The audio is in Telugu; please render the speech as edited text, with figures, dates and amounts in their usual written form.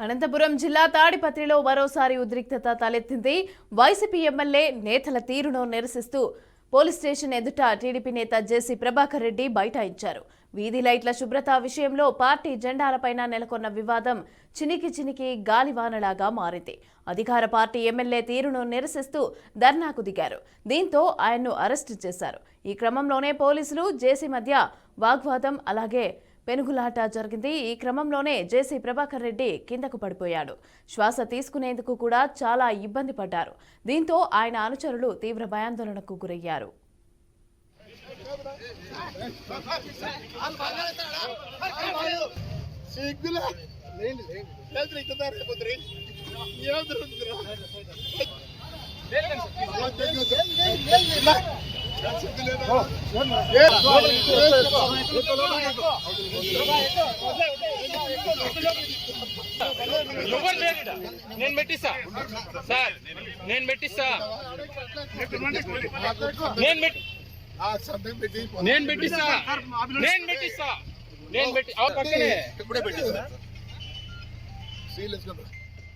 అనంతపురం జిల్లా తాడిపత్రిలో మరోసారి ఉద్రిక్తత తలెత్తింది. వైసీపీ ఎమ్మెల్యే నేతల తీరును నిరసిస్తూ పోలీస్ స్టేషన్ ఎదుట టీడీపీ నేత జేసీ ప్రభాకర్ రెడ్డి బైఠాయించారు. వీధి లైట్ల శుభ్రత విషయంలో పార్టీ జెండాలపైన నెలకొన్న వివాదం చినికి గాలివానలాగా మారింది. అధికార పార్టీ ఎమ్మెల్యే తీరును నిరసిస్తూ ధర్నాకు దిగారు. దీంతో ఆయన్ను అరెస్టు చేశారు. ఈ క్రమంలోనే పోలీసులు జేసీ మధ్య వాగ్వాదం అలాగే పెనుగులాట జరిగింది. ఈ క్రమంలోనే జేసీ ప్రభాకర్ రెడ్డి కిందకు పడిపోయాడు. శ్వాస తీసుకునేందుకు కూడా చాలా ఇబ్బంది పడ్డారు. దీంతో ఆయన అనుచరులు తీవ్ర భయాందోళనకు గురయ్యారు. నేను పెట్టిస్తా సార్, నేను పెట్టిస్తా పక్కనే ఇప్పుడే పెట్టిస్తా.